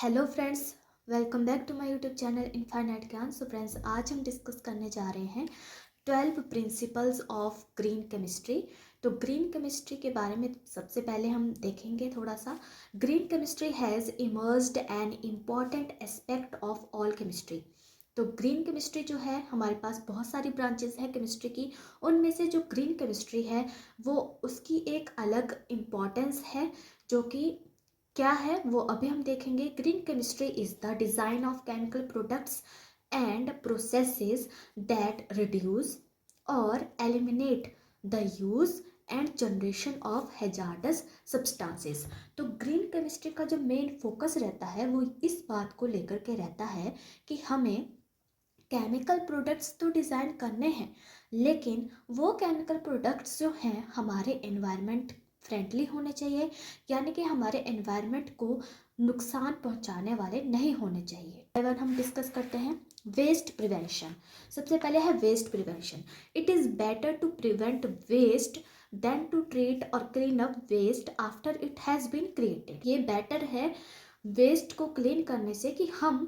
Hello friends, welcome back to my YouTube channel infinite Gyan. So friends, आज हम discuss करने जा रहे हैं 12 प्रिंसिपल्स ऑफ ग्रीन केमिस्ट्री। तो ग्रीन केमिस्ट्री के बारे में सबसे पहले हम देखेंगे थोड़ा सा। Green chemistry has emerged an important aspect of all chemistry. तो ग्रीन केमिस्ट्री जो है, हमारे पास बहुत सारी ब्रांचेस हैं केमिस्ट्री की। उनमें से जो ग्रीन केमिस्ट्री है वो उसकी एक अलग इम्पॉर्टेंस है, जो कि क्या है वो अभी हम देखेंगे। Green chemistry is the design of chemical products and processes that reduce और eliminate the use and generation of hazardous substances. तो ग्रीन केमिस्ट्री का जो मेन फोकस रहता है वो इस बात को लेकर के रहता है कि हमें केमिकल प्रोडक्ट्स तो डिज़ाइन करने हैं, लेकिन वो केमिकल प्रोडक्ट्स जो हैं हमारे एनवायरनमेंट फ्रेंडली होने चाहिए, यानी कि हमारे एनवायरनमेंट को नुकसान पहुंचाने वाले नहीं होने चाहिए। अगर हम डिस्कस करते हैं वेस्ट प्रिवेंशन। सबसे पहले है waste prevention. It is better to prevent waste than to treat और clean up waste after it has been created. ये बेटर है वेस्ट को क्लीन करने से कि हम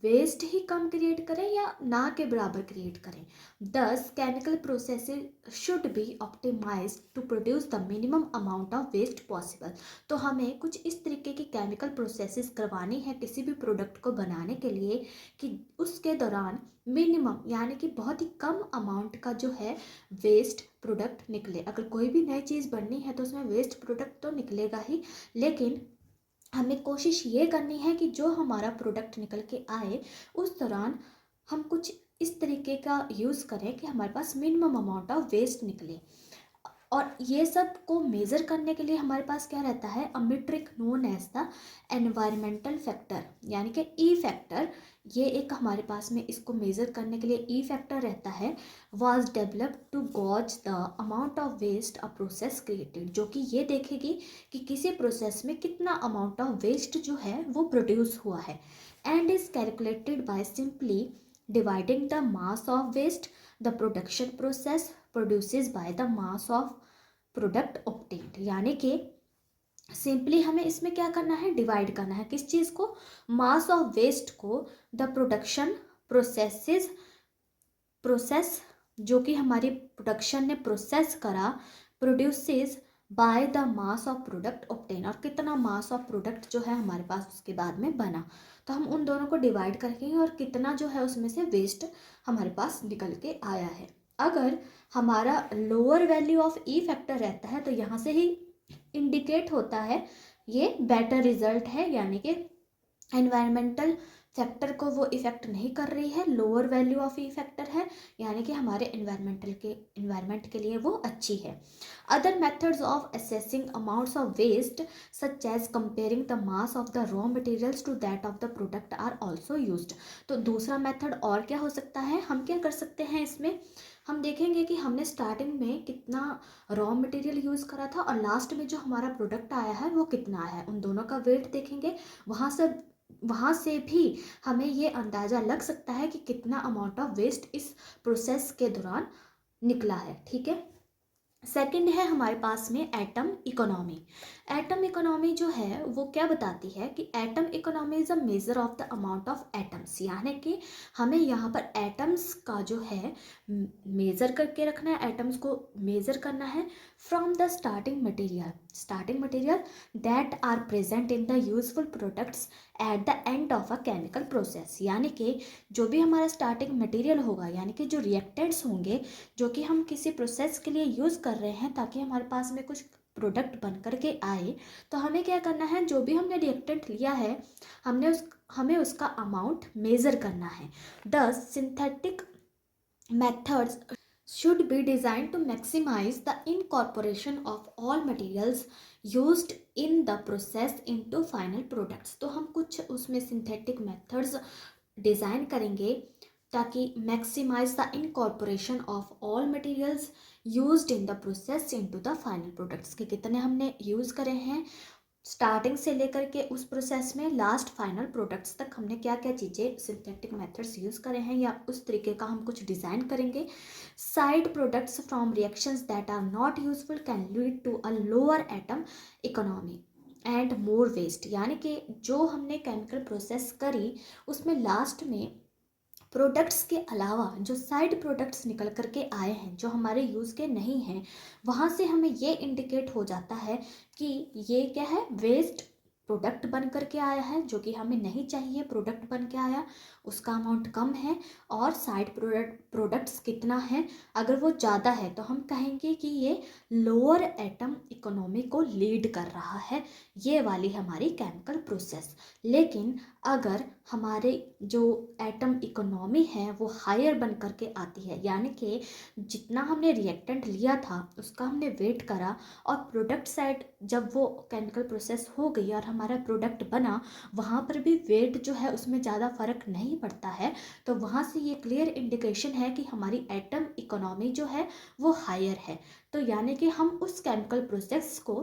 वेस्ट ही कम क्रिएट करें या ना के बराबर क्रिएट करें। Thus chemical processes should be optimise to produce the minimum amount of waste possible. तो हमें कुछ इस तरीके की केमिकल प्रोसेसेस करवानी है किसी भी प्रोडक्ट को बनाने के लिए कि उसके दौरान मिनिमम यानी कि बहुत ही कम अमाउंट का जो है वेस्ट प्रोडक्ट निकले। अगर कोई भी नई चीज़ बननी है तो उसमें वेस्ट प्रोडक्ट तो निकलेगा ही, लेकिन हमें कोशिश ये करनी है कि जो हमारा प्रोडक्ट निकल के आए उस दौरान हम कुछ इस तरीके का यूज़ करें कि हमारे पास मिनिमम अमाउंट ऑफ वेस्ट निकले। और ये सब को मेज़र करने के लिए हमारे पास क्या रहता है, a metric known as the environmental factor, यानी कि ई फैक्टर। ये एक हमारे पास में इसको मेज़र करने के लिए ई फैक्टर रहता है। Was developed to gauge the amount of waste a process created, जो कि ये देखेगी कि किसी प्रोसेस में कितना अमाउंट ऑफ वेस्ट जो है वो प्रोड्यूस हुआ है। And is calculated by simply dividing the mass of waste the production process produces by the mass of product obtained. यानी कि सिंपली हमें इसमें क्या करना है, डिवाइड करना है किस चीज़ को, मास ऑफ वेस्ट को द प्रोडक्शन प्रोसेस जो कि हमारी प्रोडक्शन ने प्रोसेस करा, produces by the mass of product obtain, और कितना मास ऑफ प्रोडक्ट जो है हमारे पास उसके बाद में बना। तो हम उन दोनों को डिवाइड करेंगे और कितना जो है उसमें से वेस्ट हमारे पास निकल के आया है। अगर हमारा lower value of E factor रहता है तो यहाँ से ही इंडिकेट होता है ये बेटर रिजल्ट है, यानी कि एनवायरमेंटल फैक्टर को वो इफ़ेक्ट नहीं कर रही है। Lower value of E factor है, यानी कि हमारे एनवायरमेंट के लिए वो अच्छी है। Other methods of assessing amounts of waste such as comparing the mass of the raw materials to that of the product are also used. तो दूसरा मेथड और क्या हो सकता है, हम क्या कर सकते हैं इसमें, हम देखेंगे कि हमने स्टार्टिंग में कितना रॉ मटेरियल यूज़ करा था और लास्ट में जो हमारा प्रोडक्ट आया है वो कितना है, उन दोनों का वेट देखेंगे। वहाँ से भी हमें ये अंदाज़ा लग सकता है कि कितना अमाउंट ऑफ वेस्ट इस प्रोसेस के दौरान निकला है। ठीक है। सेकंड है हमारे पास में एटम इकोनॉमी। एटम इकोनॉमी जो है वो क्या बताती है कि atom economy is a measure of the amount of atoms, यानी कि हमें यहाँ पर एटम्स का जो है मेज़र करके रखना है, एटम्स को मेज़र करना है from the starting material that are present in the useful products at the end of a chemical process. यानी कि जो भी हमारा स्टार्टिंग मटेरियल होगा, यानी कि जो रिएक्टेंट्स होंगे जो कि हम किसी प्रोसेस के लिए यूज़ कर रहे हैं ताकि हमारे पास में कुछ प्रोडक्ट बन करके आए, तो हमें क्या करना है, जो भी हमने रिएक्टेंट लिया है हमें उसका अमाउंट मेज़र करना है। The synthetic methods should be designed to maximize the incorporation of all materials used in the process into final products। तो हम कुछ उसमें सिंथेटिक मेथड्स डिज़ाइन करेंगे ताकि maximise the incorporation of all materials used in the process into the final products, के कितने हमने use करे हैं स्टार्टिंग से लेकर के उस प्रोसेस में लास्ट फाइनल प्रोडक्ट्स तक हमने क्या क्या चीज़ें सिंथेटिक मेथड्स यूज़ करे हैं, या उस तरीके का हम कुछ डिज़ाइन करेंगे। Side products from reactions that are not useful can lead to a lower atom economy. And more waste, यानी कि जो हमने केमिकल प्रोसेस करी उसमें लास्ट में प्रोडक्ट्स के अलावा जो साइड प्रोडक्ट्स निकल करके आए हैं जो हमारे यूज़ के नहीं हैं, वहाँ से हमें ये इंडिकेट हो जाता है कि ये क्या है, वेस्ट प्रोडक्ट बन करके आया है, जो कि हमें नहीं चाहिए प्रोडक्ट बन के आया, उसका अमाउंट कम है। और साइड प्रोडक्ट्स कितना है, अगर वो ज़्यादा है तो हम कहेंगे कि ये लोअर एटम इकोनॉमी को लीड कर रहा है, ये वाली हमारी केमिकल प्रोसेस। लेकिन अगर हमारे जो एटम इकोनॉमी है वो हायर बन करके आती है, यानी कि जितना हमने रिएक्टेंट लिया था उसका हमने वेट करा, और प्रोडक्ट साइड जब वो केमिकल प्रोसेस हो गई और हमारा प्रोडक्ट बना, वहाँ पर भी वेट जो है उसमें ज़्यादा फर्क नहीं पड़ता है, तो वहाँ से ये क्लियर इंडिकेशन है कि हमारी एटम इकोनॉमी जो है वो हायर है। तो यानी कि हम उस केमिकल प्रोसेस को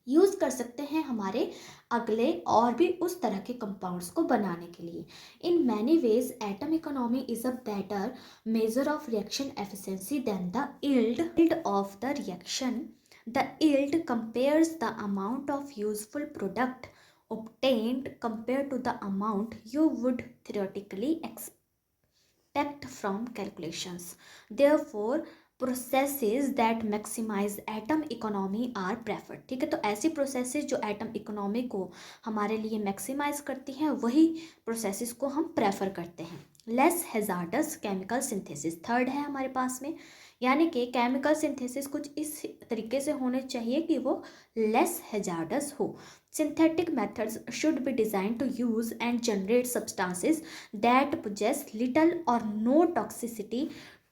यूज़ कर सकते हैं हमारे अगले और भी उस तरह के कंपाउंड्स को बनाने के लिए। In many ways atom economy is a better measure of reaction efficiency than द yield of the reaction. The yield compares the amount of useful product obtained compared to the amount you would theoretically expect from calculations. Therefore, processes that maximise atom economy are preferred. ठीक है, तो ऐसी processes जो atom economy को हमारे लिए maximise करती हैं वही प्रोसेसेस को हम प्रेफर करते हैं। Less hazards chemical synthesis third है हमारे पास में, यानी कि केमिकल सिंथेसिस कुछ इस तरीके से होने चाहिए कि वो लेस हैजार्डस हो। Synthetic methods should be designed to use and generate substances that possess little or no toxicity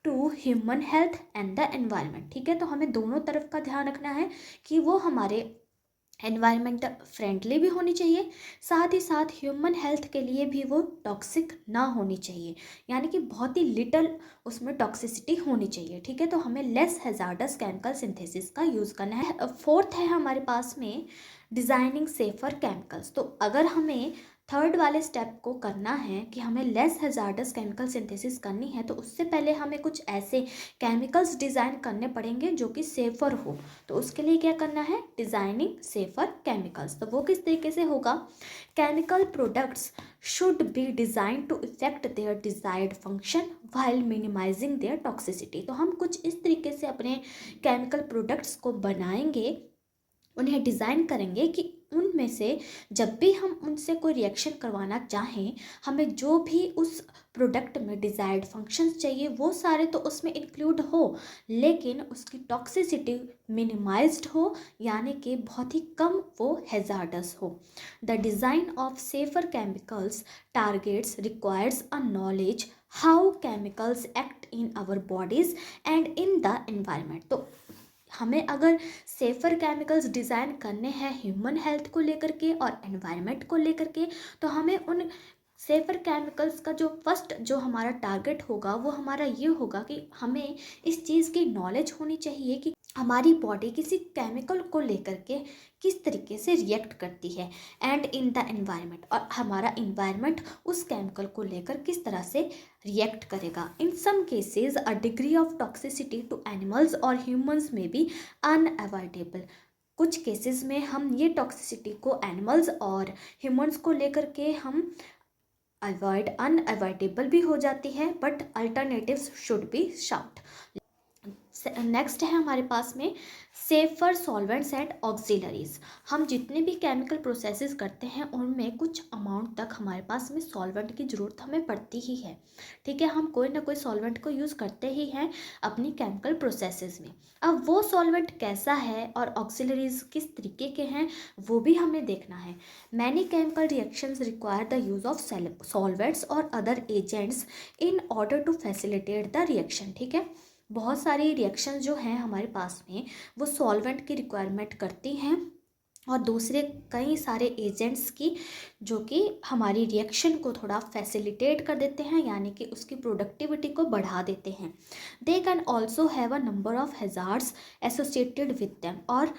to human health and the environment। ठीक है, तो हमें दोनों तरफ का ध्यान रखना है कि वो हमारे एनवायरमेंट फ्रेंडली भी होनी चाहिए, साथ ही साथ ह्यूमन हेल्थ के लिए भी वो टॉक्सिक ना होनी चाहिए, यानी कि बहुत ही लिटल उसमें टॉक्सिसिटी होनी चाहिए। ठीक है, तो हमें लेस हैजार्डस केमिकल सिंथेसिस का यूज़ करना है। फोर्थ है हमारे पास में डिज़ाइनिंग सेफर केमिकल्स। तो अगर हमें थर्ड वाले स्टेप को करना है कि हमें लेस हैजार्डस केमिकल सिंथेसिस करनी है, तो उससे पहले हमें कुछ ऐसे केमिकल्स डिज़ाइन करने पड़ेंगे जो कि सेफ़र हो। तो उसके लिए क्या करना है, डिज़ाइनिंग सेफर केमिकल्स। तो वो किस तरीके से होगा, chemical products should be design to effect their desired function while minimising their toxicity. तो हम कुछ इस तरीके से अपने केमिकल प्रोडक्ट्स को बनाएंगे, उन्हें डिज़ाइन करेंगे कि उनमें से जब भी हम उनसे कोई रिएक्शन करवाना चाहें, हमें जो भी उस प्रोडक्ट में डिज़ायर्ड फंक्शंस चाहिए वो सारे तो उसमें इंक्लूड हो, लेकिन उसकी टॉक्सिसिटी मिनिमाइज्ड हो, यानी कि बहुत ही कम वो हैजार्डस हो। The design of safer chemicals targets requires a knowledge how chemicals act in our bodies and in the environment. तो हमें अगर सेफ़र केमिकल्स डिज़ाइन करने हैं ह्यूमन हेल्थ को लेकर के और एनवायरनमेंट को लेकर के, तो हमें उन सेफ़र केमिकल्स का जो फर्स्ट जो हमारा टारगेट होगा वो हमारा ये होगा कि हमें इस चीज़ की नॉलेज होनी चाहिए कि हमारी बॉडी किसी केमिकल को लेकर के किस तरीके से रिएक्ट करती है, एंड इन द एनवायरनमेंट, और हमारा इन्वायरमेंट उस केमिकल को लेकर किस तरह से रिएक्ट करेगा। In some cases a degree of toxicity to animals और ह्यूमंस में बी अनअवॉइडेबल। कुछ केसेस में हम ये टॉक्सिसिटी को एनिमल्स और ह्यूमंस को लेकर के हम अनअवॉइडेबल भी हो जाती है, but alternatives should be shout. Next है हमारे पास में सेफर सॉल्वेंट्स एंड ऑक्सिलरीज। हम जितने भी केमिकल प्रोसेसेस करते हैं उनमें कुछ अमाउंट तक हमारे पास में सॉल्वेंट की ज़रूरत हमें पड़ती ही है। ठीक है, हम कोई ना कोई सॉल्वेंट को यूज़ करते ही हैं अपनी केमिकल प्रोसेसेस में। अब वो सॉल्वेंट कैसा है और ऑक्सिलरीज किस तरीके के हैं वो भी हमें देखना है। Many chemical reactions require the use of solvents और other agents in order to facilitate the reaction. ठीक है, बहुत सारी रिएक्शन जो हैं हमारे पास में वो सॉल्वेंट की रिक्वायरमेंट करती हैं और दूसरे कई सारे एजेंट्स की, जो कि हमारी रिएक्शन को थोड़ा फैसिलिटेट कर देते हैं, यानी कि उसकी प्रोडक्टिविटी को बढ़ा देते हैं। They can also have a number of hazards associated with them. और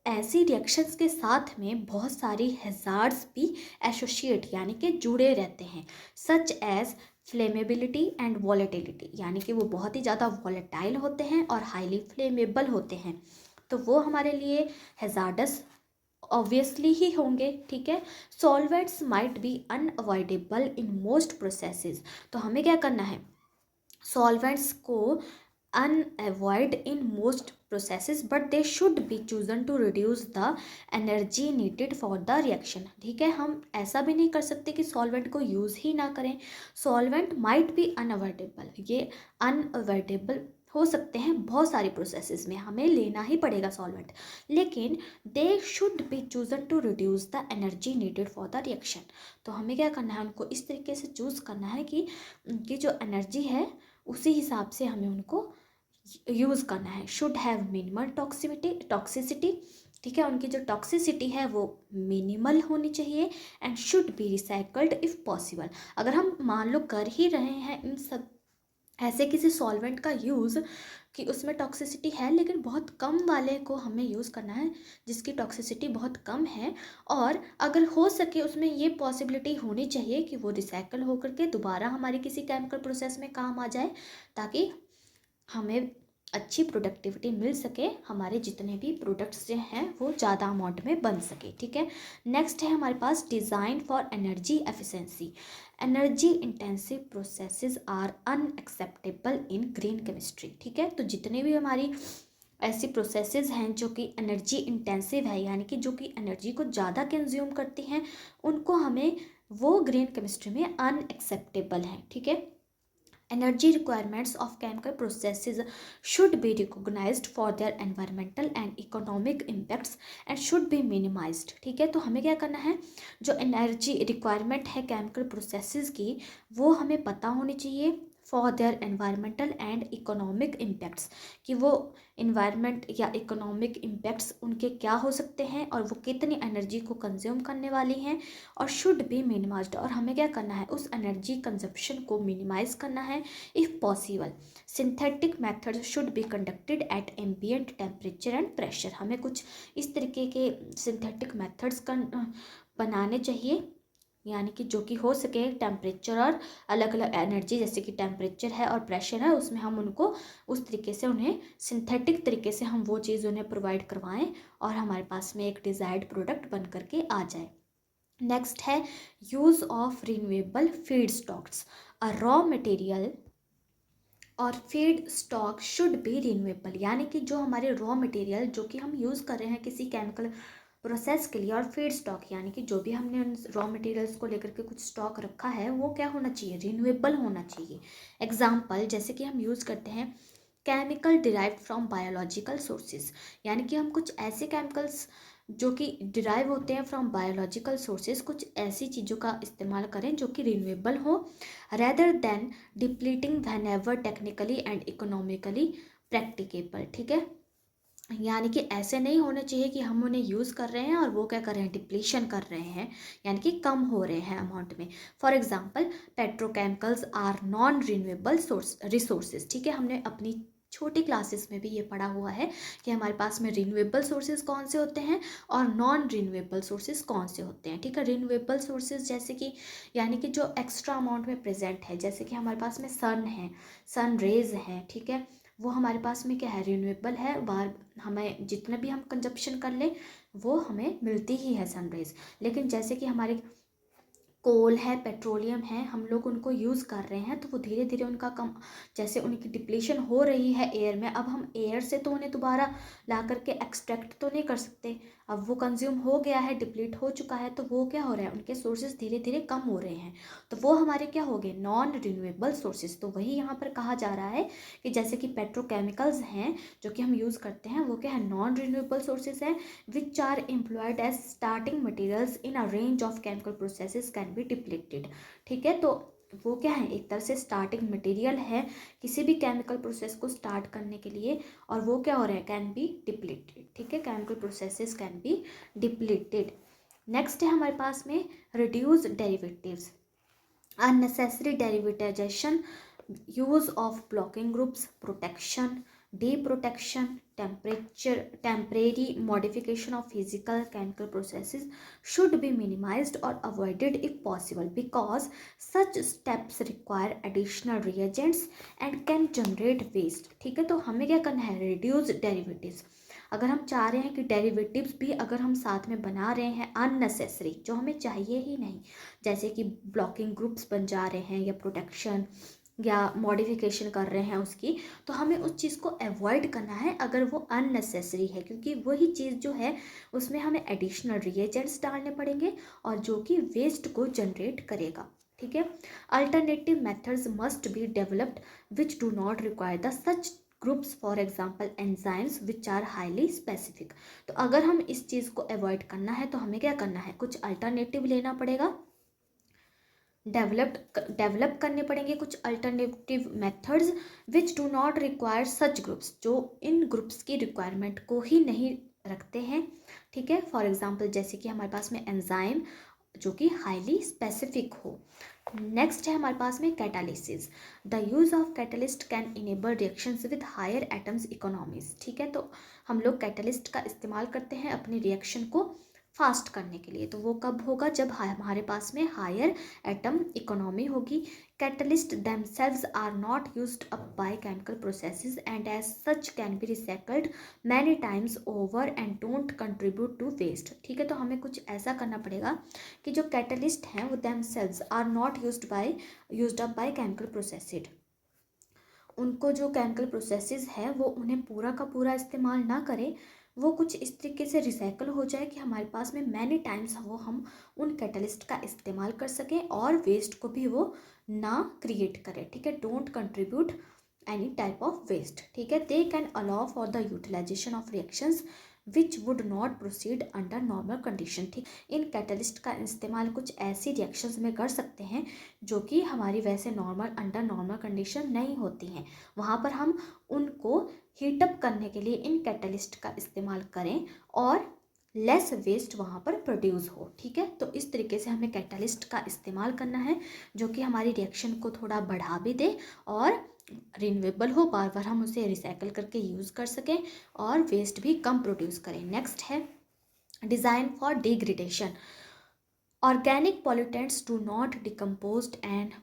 ऐसी रिएक्शंस के साथ में बहुत सारी हैजार्ड्स भी एसोसिएट यानी कि जुड़े रहते हैं, such as flammability and volatility, यानी कि वो बहुत ही ज़्यादा वॉलेटाइल होते हैं और हाईली फ्लेमेबल होते हैं, तो वो हमारे लिए हैजार्डस ऑब्वियसली ही होंगे, ठीक है। Solvents might be unavoidable in most processes, तो हमें क्या करना है, सॉल्वेंट्स को unavoid in most processes but they should be chosen to reduce the energy needed for the reaction, ठीक है। हम ऐसा भी नहीं कर सकते कि सॉल्वेंट को यूज़ ही ना करें। सॉल्वेंट माइट बी अनअवॉइडेबल, ये अनअवॉइडेबल हो सकते हैं बहुत सारी प्रोसेसेस में, हमें लेना ही पड़ेगा सॉल्वेंट, लेकिन they should be chosen to reduce the energy needed for the reaction. तो हमें क्या करना है, उनको इस तरीके से चूज़ करना है कि उनकी जो एनर्जी है उसी हिसाब से हमें उनको यूज़ करना है। शुड हैव मिनिमल टॉक्सिसिटी, ठीक है, उनकी जो टॉक्सिसिटी है वो मिनिमल होनी चाहिए। And should be recycled if possible, अगर हम मान लो कर ही रहे हैं इन सब ऐसे किसी सॉल्वेंट का यूज़ कि उसमें टॉक्सिसिटी है लेकिन बहुत कम वाले को हमें यूज़ करना है जिसकी टॉक्सिसिटी बहुत कम है, और अगर हो सके उसमें ये पॉसिबिलिटी होनी चाहिए कि वो रिसाइकल होकर के दोबारा हमारी किसी केमिकल प्रोसेस में काम आ जाए, ताकि हमें अच्छी प्रोडक्टिविटी मिल सके, हमारे जितने भी प्रोडक्ट्स जो हैं वो ज़्यादा अमाउंट में बन सके, ठीक है। नेक्स्ट है हमारे पास design for energy efficiency. Energy intensive processes are unacceptable in green chemistry, ठीक है। तो जितने भी हमारी ऐसी प्रोसेसेस हैं जो कि एनर्जी इंटेंसिव है, यानी कि जो कि एनर्जी को ज़्यादा कंज्यूम करती हैं, उनको हमें वो ग्रीन केमिस्ट्री में अनएक्सेप्टेबल है, ठीक है। Energy requirements of chemical processes should be recognized for their environmental and economic impacts and should be minimized, ठीक है। तो हमें क्या करना है, जो एनर्जी रिक्वायरमेंट है केमिकल प्रोसेसेस की वो हमें पता होनी चाहिए for their environmental and economic impacts, कि वो इन्वायरमेंट या इकोनॉमिक इम्पैक्ट्स उनके क्या हो सकते हैं और वो कितनी एनर्जी को कंज्यूम करने वाली हैं, और शुड बी मिनिमाइज्ड, और हमें क्या करना है, उस एनर्जी कंजप्शन को मिनिमाइज करना है if possible. Synthetic method should be conducted at ambient temperature and pressure, हमें कुछ इस तरीके के सिंथेटिक मेथड्स बनाने चाहिए, यानी कि जो कि हो सके टेम्परेचर और अलग अलग एनर्जी जैसे कि टेम्परेचर है और प्रेशर है उसमें हम उनको उस तरीके से उन्हें सिंथेटिक तरीके से हम वो चीज़ उन्हें प्रोवाइड करवाएं और हमारे पास में एक डिज़ायर्ड प्रोडक्ट बन करके आ जाए। नेक्स्ट है use of renewable feedstocks. A raw material और feedstock should be renewable, यानी कि जो हमारे रॉ मटेरियल जो कि हम यूज़ कर रहे हैं किसी केमिकल प्रोसेस के लिए, और फीड स्टॉक यानी कि जो भी हमने उन रॉ मटेरियल्स को लेकर के कुछ स्टॉक रखा है वो क्या होना चाहिए, रिन्यूएबल होना चाहिए। एग्जाम्पल जैसे कि हम यूज़ करते हैं chemical derived from biological sources, यानी कि हम कुछ ऐसे केमिकल्स जो कि डिराइव होते हैं फ्रॉम बायोलॉजिकल सोर्सेज, कुछ ऐसी चीज़ों का इस्तेमाल करें जो कि रिन्यूएबल हो, rather than depleting when ever technically and economically practicable, ठीक है। यानी कि ऐसे नहीं होने चाहिए कि हम उन्हें यूज़ कर रहे हैं और वो क्या कर रहे हैं, डिप्लीशन कर रहे हैं, यानी कि कम हो रहे हैं अमाउंट में। For example petrochemicals are non renewable resources, ठीक है। हमने अपनी छोटी क्लासेस में भी ये पढ़ा हुआ है कि हमारे पास में रिन्यूएबल सोर्सेज कौन से होते हैं और नॉन रिन्यूएबल सोर्सेज कौन से होते हैं, ठीक है। रिन्यूएबल सोर्सेज जैसे कि यानी कि जो एक्स्ट्रा अमाउंट में प्रेजेंट है, जैसे कि हमारे पास में सन है, सन रेज है, ठीक है, वो हमारे पास में क्या है, रिन्यूएबल है, बार हमें जितना भी हम कंजप्शन कर ले वो हमें मिलती ही है सनरेज। लेकिन जैसे कि हमारे कोल है, पेट्रोलियम है, हम लोग उनको यूज़ कर रहे हैं तो वो धीरे धीरे उनका कम, जैसे उनकी डिप्लीशन हो रही है एयर में, अब हम एयर से तो उन्हें दोबारा ला करके एक्सट्रैक्ट तो नहीं कर सकते, अब वो कंज्यूम हो गया है, डिप्लीट हो चुका है, तो वो क्या हो रहा है, उनके सोर्सेज धीरे धीरे कम हो रहे हैं, तो वो हमारे क्या हो गए, नॉन रिन्यूएबल सोर्सेज। तो वही यहाँ पर कहा जा रहा है कि जैसे कि पेट्रोकेमिकल्स हैं जो कि हम यूज़ करते हैं वो क्या है, नॉन रिन्यूएबल सोर्सेज हैं which are employed as starting materials in a range of chemical processes can be depleted, ठीक है। तो वो क्या है, एक तरह से स्टार्टिंग मटेरियल है किसी भी केमिकल प्रोसेस को स्टार्ट करने के लिए, और वो क्या हो रहा है, कैन बी डिप्लीटेड, ठीक है, chemical processes can be depleted. Next है हमारे पास में reduce derivatives, unnecessary derivatization, use of blocking groups, protection, deprotection, temporary modification of physical chemical processes should be minimized or avoided if possible because such steps require additional reagents and can generate waste, ठीक है। तो हमें क्या करना है, reduce derivatives, अगर हम चाह रहे हैं कि डेरिवेटिव्स भी अगर हम साथ में बना रहे हैं अननेसेसरी, जो हमें चाहिए ही नहीं, जैसे कि ब्लॉकिंग ग्रुप्स बन जा रहे हैं या प्रोटेक्शन या मॉडिफिकेशन कर रहे हैं उसकी, तो हमें उस चीज़ को अवॉइड करना है अगर वो अननेसेसरी है, क्योंकि वही चीज़ जो है उसमें हमें एडिशनल रिएजेंट्स डालने पड़ेंगे और जो कि वेस्ट को जनरेट करेगा। ठीक है। Alternative methods must be developed which do not require the such groups, for example enzymes which are highly specific. तो अगर हम इस चीज़ को अवॉइड करना है तो हमें क्या करना है, कुछ अल्टरनेटिव लेना पड़ेगा, डेवलप करने पड़ेंगे कुछ alternative methods which do not require such groups, जो इन ग्रुप्स की रिक्वायरमेंट को ही नहीं रखते हैं। ठीक है। फॉर एग्जांपल जैसे कि हमारे पास में एंजाइम जो कि हाईली स्पेसिफिक हो। नेक्स्ट है हमारे पास में catalysis. The use of catalyst can enable reactions with higher atoms economies. ठीक है। तो हम लोग कैटलिस्ट का इस्तेमाल करते हैं अपनी रिएक्शन को फास्ट करने के लिए। तो वो कब होगा, जब हमारे पास में हायर एटम इकोनॉमी होगी। Catalyst themselves are not used up by chemical processes and as such can be recycled many times over and don't contribute to waste. ठीक है। तो हमें कुछ ऐसा करना पड़ेगा कि जो कैटलिस्ट हैं वो themselves are not used up by chemical processed, उनको जो केमिकल प्रोसेसेस है वो उन्हें पूरा का पूरा इस्तेमाल ना करें, वो कुछ इस तरीके से रिसाइकल हो जाए कि हमारे पास में मैनी टाइम्स वो हम उन कैटलिस्ट का इस्तेमाल कर सकें और वेस्ट को भी वो ना क्रिएट करें। ठीक है। Don't contribute any type of waste. ठीक है। They can allow for the utilisation of reactions which would not proceed under normal condition. ठीक। इन कैटलिस्ट का इस्तेमाल कुछ ऐसी रिएक्शंस में कर सकते हैं जो कि हमारी वैसे अंडर नॉर्मल कंडीशन नहीं होती हैं, वहाँ पर हम उनको हीटअप करने के लिए इन कैटलिस्ट का इस्तेमाल करें और लेस वेस्ट वहाँ पर प्रोड्यूस हो। ठीक है। तो इस तरीके से हमें कैटलिस्ट का इस्तेमाल करना है जो कि हमारी रिएक्शन को थोड़ा बढ़ा भी दे और रिन्यूएबल हो, बार बार हम उसे रिसाइकल करके यूज़ कर सकें और वेस्ट भी कम प्रोड्यूस करें। नेक्स्ट है design for degradation. Organic pollutants do not decompose and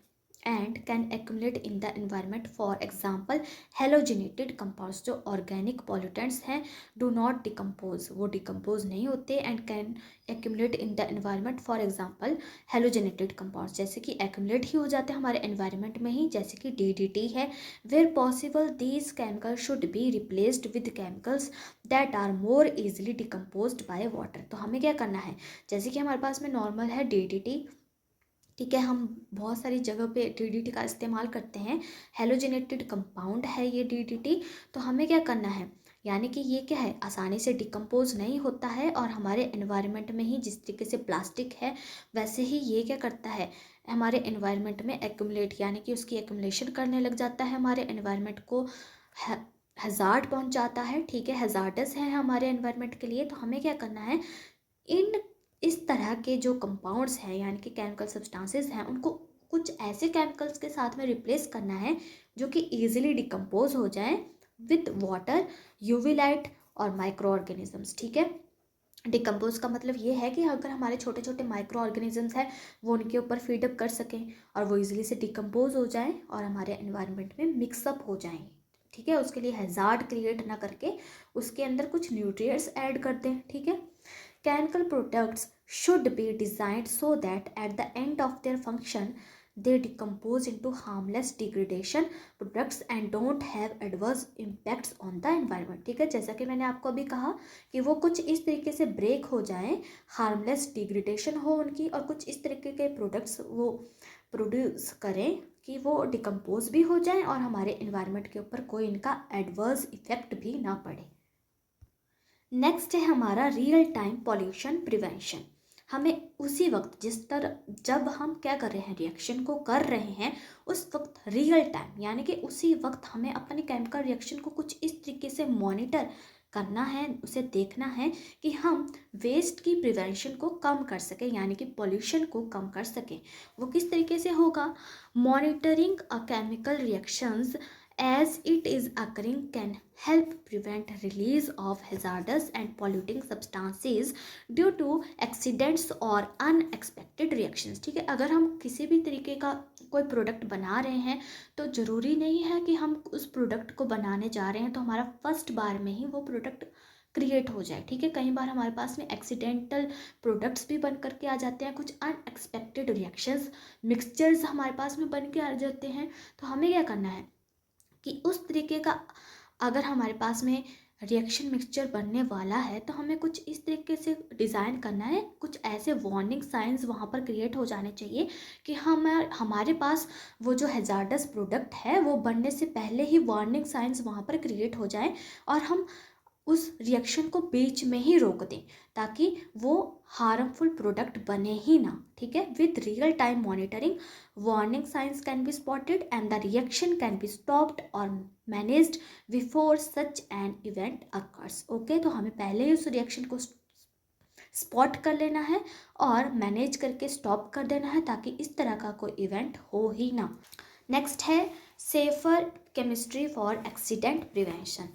can accumulate in the environment. For example, halogenated compounds, जो organic pollutants हैं, do not decompose, वो decompose नहीं होते and can accumulate in the environment. For example, halogenated compounds जैसे कि accumulate ही हो जाते हैं हमारे environment में ही, जैसे कि DDT है। Where possible, these chemicals should be replaced with chemicals that are more easily decomposed by water. तो हमें क्या करना है, जैसे कि हमारे पास में नॉर्मल है DDT। ठीक है। हम बहुत सारी जगह पे DDT का इस्तेमाल करते हैं, हेलोजेनेटेड कंपाउंड है ये DDT। तो हमें क्या करना है, यानी कि ये क्या है, आसानी से डिकम्पोज नहीं होता है और हमारे एनवायरनमेंट में ही जिस तरीके से प्लास्टिक है वैसे ही ये क्या करता है, हमारे एनवायरनमेंट में एक्यूमुलेट, यानी कि उसकी एक्यूमुलेशन करने लग जाता है, हमारे एनवायरनमेंट को हज़ार्ड पहुंचाता है। ठीक है। हज़ार्डस है हमारे एनवायरनमेंट के लिए। तो हमें क्या करना है, इन इस तरह के जो कंपाउंड्स हैं यानी कि केमिकल सब्सटेंसेस हैं, उनको कुछ ऐसे केमिकल्स के साथ में रिप्लेस करना है जो कि ईजिली डिकम्पोज हो जाए विथ वाटर, यूवी लाइट और माइक्रो ऑर्गेनिजम्स। ठीक है। डिकम्पोज का मतलब ये है कि अगर हमारे छोटे छोटे माइक्रो ऑर्गेनिजम्स हैं वो उनके ऊपर फीडअप कर सकें और वो इजीली से डिकम्पोज हो जाएं और हमारे एनवायरनमेंट में मिक्सअप हो जाएं। ठीक है। उसके लिए हैज़ार्ड क्रिएट ना करके उसके अंदर कुछ न्यूट्रिएंट्स ऐड कर दें। ठीक है। Chemical products should be designed so that at the end of their function they decompose into harmless degradation products and don't have adverse impacts on the environment. ठीक है। जैसा कि मैंने आपको अभी कहा कि वो कुछ इस तरीके से ब्रेक हो जाएं, हार्मलेस डिग्रेडेशन हो उनकी, और कुछ इस तरीके के प्रोडक्ट्स वो प्रोड्यूस करें कि वो डिकम्पोज भी हो जाएं और हमारे इन्वायरमेंट के ऊपर कोई इनका एडवर्स इफेक्ट भी ना पड़े। नेक्स्ट है हमारा रियल टाइम पॉल्यूशन प्रिवेंशन। हमें उसी वक्त जब हम क्या कर रहे हैं, रिएक्शन को कर रहे हैं, उस वक्त रियल टाइम यानी कि उसी वक्त हमें अपने केमिकल रिएक्शन को कुछ इस तरीके से मॉनिटर करना है, उसे देखना है कि हम वेस्ट की प्रिवेंशन को कम कर सकें, यानी कि पॉल्यूशन को कम कर सकें। वो किस तरीके से होगा, monitoring a chemical reactions as it is occurring can help prevent release of hazardous and polluting substances due to accidents or unexpected reactions। ठीक है। अगर हम किसी भी तरीके का कोई प्रोडक्ट बना रहे हैं तो ज़रूरी नहीं है कि हम उस प्रोडक्ट को बनाने जा रहे हैं तो हमारा फर्स्ट बार में ही वो प्रोडक्ट क्रिएट हो जाए। ठीक है, कई बार हमारे पास में एक्सीडेंटल प्रोडक्ट्स भी बन करके आ जाते हैं, कुछ अनएक्सपेक्टेड रिएक्शंस मिक्सचर्स हमारे पास में बन के आ जाते हैं। तो हमें क्या करना है कि उस तरीके का अगर हमारे पास में रिएक्शन मिक्सचर बनने वाला है तो हमें कुछ इस तरीके से डिज़ाइन करना है, कुछ ऐसे वार्निंग साइंस वहाँ पर क्रिएट हो जाने चाहिए कि हमारे पास वो जो हैज़ार्डस प्रोडक्ट है वो बनने से पहले ही वार्निंग साइंस वहाँ पर क्रिएट हो जाए और हम उस रिएक्शन को बीच में ही रोक दें ताकि वो हार्मफुल प्रोडक्ट बने ही ना। ठीक है, with real time monitoring warning signs can be spotted and the reaction can be stopped और managed before such an event occurs. Okay, तो हमें पहले ही उस रिएक्शन को स्पॉट कर लेना है और मैनेज करके स्टॉप कर देना है ताकि इस तरह का कोई इवेंट हो ही ना। नेक्स्ट है safer chemistry for accident prevention.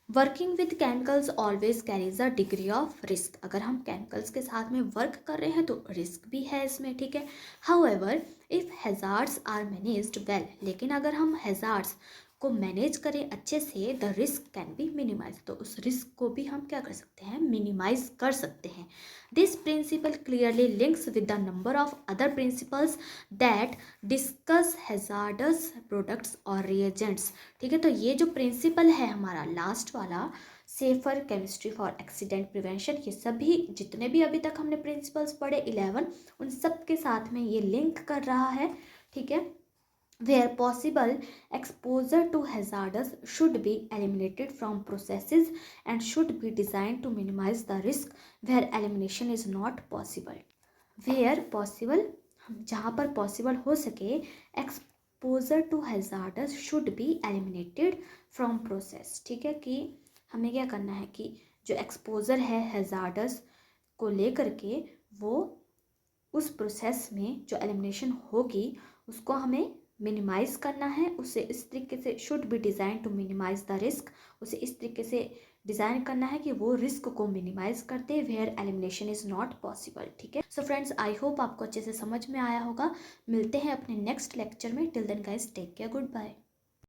Working with chemicals always carries a degree of risk. अगर हम केमिकल्स के साथ में वर्क कर रहे हैं तो रिस्क भी है इसमें। ठीक है, however if hazards are managed well, लेकिन अगर हम हैज़ार्ड्स को मैनेज करें अच्छे से, the risk can be minimise, तो उस रिस्क को भी हम क्या कर सकते हैं, मिनिमाइज कर सकते हैं। This principle clearly links with the number of other principles that discuss hazardous products और रिएजेंट्स। ठीक है, तो ये जो प्रिंसिपल है हमारा लास्ट वाला, safer chemistry for accident prevention, ये सभी जितने भी अभी तक हमने प्रिंसिपल्स पढ़े 11, उन सब के साथ में ये लिंक कर रहा है। ठीक है, where possible exposure to hazards should be eliminated from processes and should be designed to minimize the risk where elimination is not possible। where possible, जहाँ पर पॉसिबल हो सके, exposure to hazards should be eliminated from process. ठीक है, कि हमें क्या करना है कि जो एक्सपोजर है हैज़ार्डस को लेकर के वो उस प्रोसेस में जो एलिमिनेशन होगी उसको हमें मिनिमाइज़ करना है। उसे इस तरीके से should be design to minimise the risk, उसे इस तरीके से डिज़ाइन करना है कि वो रिस्क को मिनिमाइज़ करते where elimination is not possible. ठीक है, सो फ्रेंड्स आई होप आपको अच्छे से समझ में आया होगा। मिलते हैं अपने नेक्स्ट लेक्चर में। Till then guys take care, good bye.